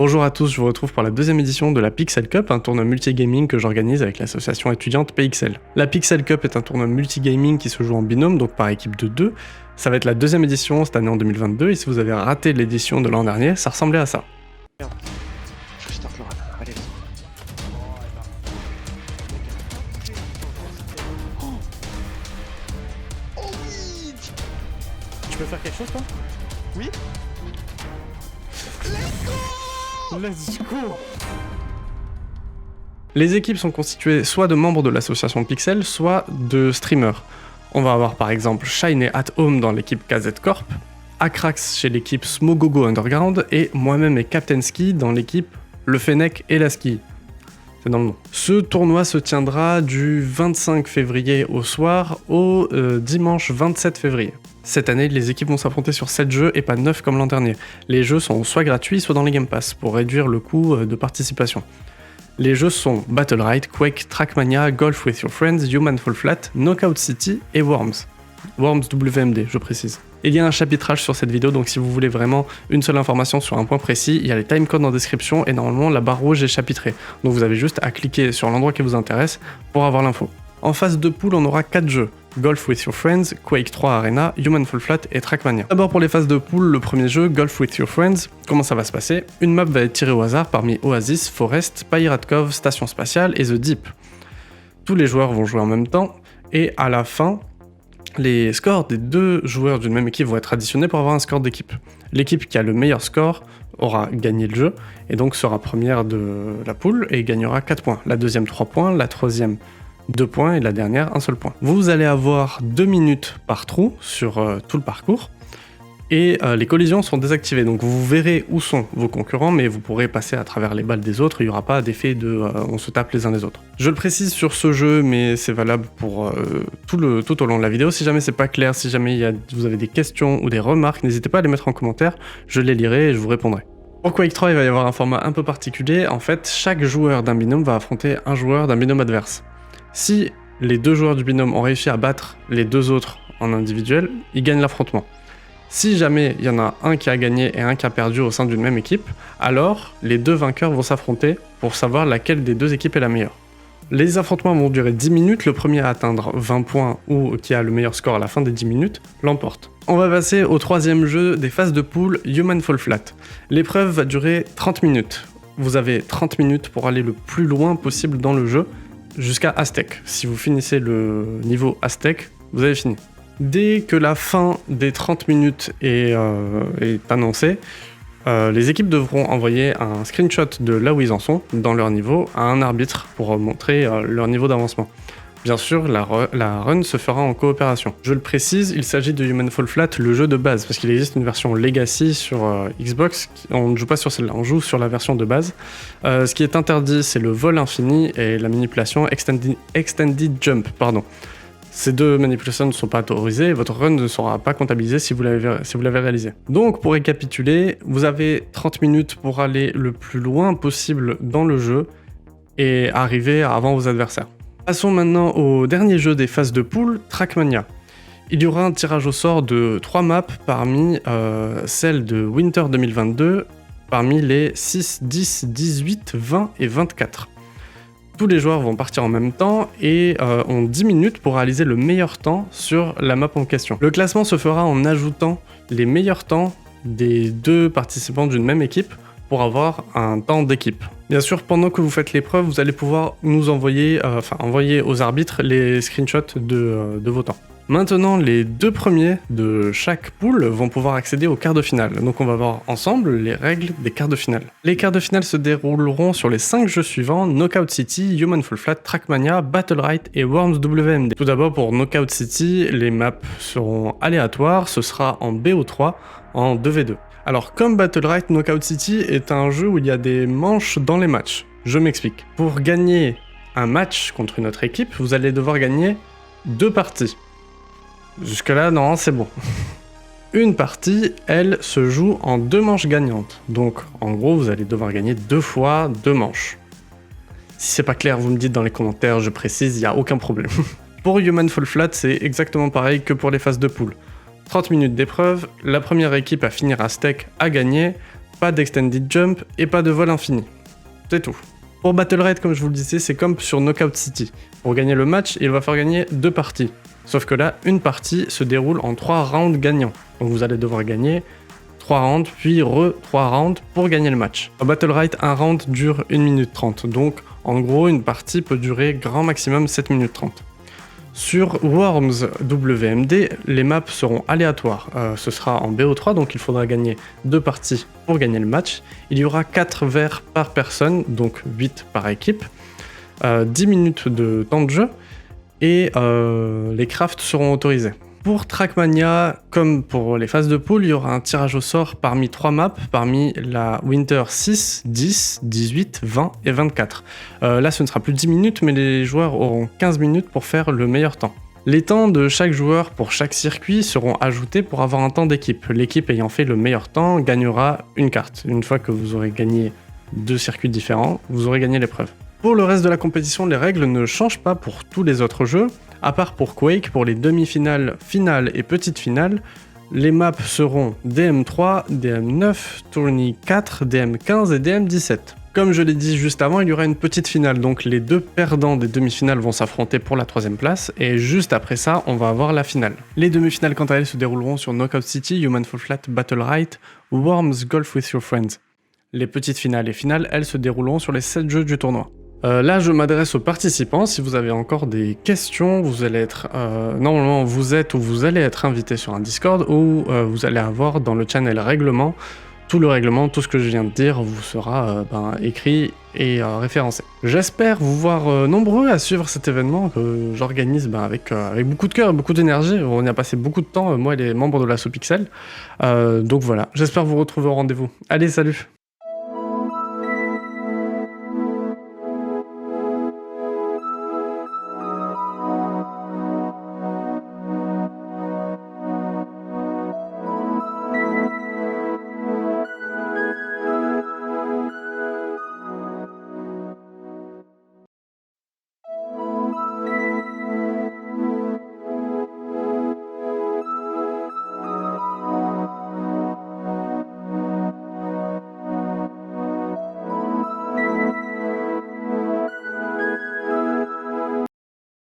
Bonjour à tous, je vous retrouve pour la deuxième édition de la Pixel Cup, un tournoi multigaming que j'organise avec l'association étudiante PXL. La Pixel Cup est un tournoi multigaming qui se joue en binôme, donc par équipe de 2. Ça va être la deuxième édition cette année en 2022, et si vous avez raté l'édition de l'an dernier, ça ressemblait à ça. Merde. Je start le run. Allez. Oh oui. Tu peux faire quelque chose toi ? Oui. Let's go! Les équipes sont constituées soit de membres de l'association Pixel, soit de streamers. On va avoir par exemple Shine et At Home dans l'équipe KZ Corp, Akrax chez l'équipe Smogogo Underground et moi-même et Captain Ski dans l'équipe Le Fennec et la Ski. C'est dans le nom. Ce tournoi se tiendra du 25 février au soir au dimanche 27 février. Cette année, les équipes vont s'affronter sur 7 jeux et pas 9 comme l'an dernier. Les jeux sont soit gratuits, soit dans les Game Pass, pour réduire le coût de participation. Les jeux sont Battle Ride, Quake, Trackmania, Golf with Your Friends, Human Fall Flat, Knockout City et Worms. Worms WMD, je précise. Il y a un chapitrage sur cette vidéo, donc si vous voulez vraiment une seule information sur un point précis, il y a les timecodes en description et normalement la barre rouge est chapitrée. Donc vous avez juste à cliquer sur l'endroit qui vous intéresse pour avoir l'info. En phase de poule, on aura 4 jeux. Golf with Your Friends, Quake 3 Arena, Human Fall Flat et Trackmania. D'abord pour les phases de poule, le premier jeu, Golf with Your Friends, comment ça va se passer ? Une map va être tirée au hasard parmi Oasis, Forest, Pirate Cove, Station Spatiale et The Deep. Tous les joueurs vont jouer en même temps et à la fin, les scores des deux joueurs d'une même équipe vont être additionnés pour avoir un score d'équipe. L'équipe qui a le meilleur score aura gagné le jeu et donc sera première de la poule et gagnera 4 points. La deuxième 3 points, la troisième 2 points et la dernière 1 seul point. Vous allez avoir 2 minutes par trou sur tout le parcours et les collisions sont désactivées, donc vous verrez où sont vos concurrents mais vous pourrez passer à travers les balles des autres, il n'y aura pas d'effet de on se tape les uns les autres. Je le précise sur ce jeu mais c'est valable pour tout au long de la vidéo. Si jamais c'est pas clair, si jamais vous avez des questions ou des remarques, n'hésitez pas à les mettre en commentaire, je les lirai et je vous répondrai. Pour Quake 3, il va y avoir un format un peu particulier. En fait, chaque joueur d'un binôme va affronter un joueur d'un binôme adverse. Si les deux joueurs du binôme ont réussi à battre les deux autres en individuel, ils gagnent l'affrontement. Si jamais il y en a un qui a gagné et un qui a perdu au sein d'une même équipe, alors les deux vainqueurs vont s'affronter pour savoir laquelle des deux équipes est la meilleure. Les affrontements vont durer 10 minutes, le premier à atteindre 20 points ou qui a le meilleur score à la fin des 10 minutes l'emporte. On va passer au troisième jeu des phases de poule, Human Fall Flat. L'épreuve va durer 30 minutes. Vous avez 30 minutes pour aller le plus loin possible dans le jeu, jusqu'à Aztec. Si vous finissez le niveau Aztec, vous avez fini. Dès que la fin des 30 minutes est annoncée, les équipes devront envoyer un screenshot de là où ils en sont dans leur niveau à un arbitre pour montrer leur niveau d'avancement. Bien sûr, la run se fera en coopération. Je le précise, il s'agit de Human Fall Flat, le jeu de base, parce qu'il existe une version Legacy sur Xbox, on ne joue pas sur celle-là, on joue sur la version de base. Ce qui est interdit, c'est le vol infini et la manipulation Extended Jump, pardon. Ces deux manipulations ne sont pas autorisées, votre run ne sera pas comptabilisé si vous l'avez réalisé. Donc pour récapituler, vous avez 30 minutes pour aller le plus loin possible dans le jeu et arriver avant vos adversaires. Passons maintenant au dernier jeu des phases de poule, Trackmania. Il y aura un tirage au sort de 3 maps parmi celles de Winter 2022, parmi les 6, 10, 18, 20 et 24. Tous les joueurs vont partir en même temps et ont 10 minutes pour réaliser le meilleur temps sur la map en question. Le classement se fera en ajoutant les meilleurs temps des deux participants d'une même équipe pour avoir un temps d'équipe. Bien sûr, pendant que vous faites l'épreuve, vous allez pouvoir nous envoyer aux arbitres les screenshots de vos temps. Maintenant, les deux premiers de chaque poule vont pouvoir accéder aux quarts de finale. Donc on va voir ensemble les règles des quarts de finale. Les quarts de finale se dérouleront sur les 5 jeux suivants, Knockout City, Human Fall Flat, Trackmania, Battle Ride et Worms WMD. Tout d'abord pour Knockout City, les maps seront aléatoires, ce sera en BO3 en 2v2. Alors comme Battle Ride, Knockout City est un jeu où il y a des manches dans les matchs. Je m'explique. Pour gagner un match contre une autre équipe, vous allez devoir gagner 2 parties. Jusque-là, non, c'est bon. Une partie, elle, se joue en 2 manches gagnantes. Donc, en gros, vous allez devoir gagner 2 fois 2 manches. Si c'est pas clair, vous me dites dans les commentaires, je précise, il n'y a aucun problème. Pour Human Fall Flat, c'est exactement pareil que pour les phases de poule. 30 minutes d'épreuve, la première équipe à finir Aztec a gagné, pas d'extended jump et pas de vol infini. C'est tout. Pour Battle Raid, comme je vous le disais, c'est comme sur Knockout City. Pour gagner le match, il va falloir gagner 2 parties. Sauf que là, une partie se déroule en 3 rounds gagnants. Donc vous allez devoir gagner 3 rounds, puis 3 rounds pour gagner le match. À Battle Raid, un round dure 1 minute 30. Donc en gros, une partie peut durer grand maximum 7 minutes 30. Sur Worms WMD, les maps seront aléatoires. Ce sera en BO3, donc il faudra gagner 2 parties pour gagner le match. Il y aura 4 verres par personne, donc 8 par équipe. 10 minutes de temps de jeu et les crafts seront autorisés. Pour Trackmania, comme pour les phases de pool, il y aura un tirage au sort parmi 3 maps, parmi la Winter 6, 10, 18, 20 et 24. Là, ce ne sera plus 10 minutes, mais les joueurs auront 15 minutes pour faire le meilleur temps. Les temps de chaque joueur pour chaque circuit seront ajoutés pour avoir un temps d'équipe. L'équipe ayant fait le meilleur temps gagnera une carte. Une fois que vous aurez gagné 2 circuits différents, vous aurez gagné l'épreuve. Pour le reste de la compétition, les règles ne changent pas pour tous les autres jeux, à part pour Quake, pour les demi-finales, finales et petites finales. Les maps seront DM3, DM9, Tourney 4, DM15 et DM17. Comme je l'ai dit juste avant, il y aura une petite finale, donc les 2 perdants des demi-finales vont s'affronter pour la 3ème place, et juste après ça, on va avoir la finale. Les demi-finales, quant à elles, se dérouleront sur Knockout City, Human Fall Flat, Battle Raid ou Worms Golf with Your Friends. Les petites finales et finales, elles, se dérouleront sur les 7 jeux du tournoi. Là, je m'adresse aux participants. Si vous avez encore des questions, vous allez être normalement vous êtes ou vous allez être invité sur un Discord où vous allez avoir dans le channel règlement tout le règlement, tout ce que je viens de dire vous sera écrit et référencé. J'espère vous voir nombreux à suivre cet événement que j'organise avec beaucoup de cœur et beaucoup d'énergie. On y a passé beaucoup de temps, moi et les membres de l'Assaut Pixel. Donc voilà, j'espère vous retrouver au rendez-vous. Allez, salut!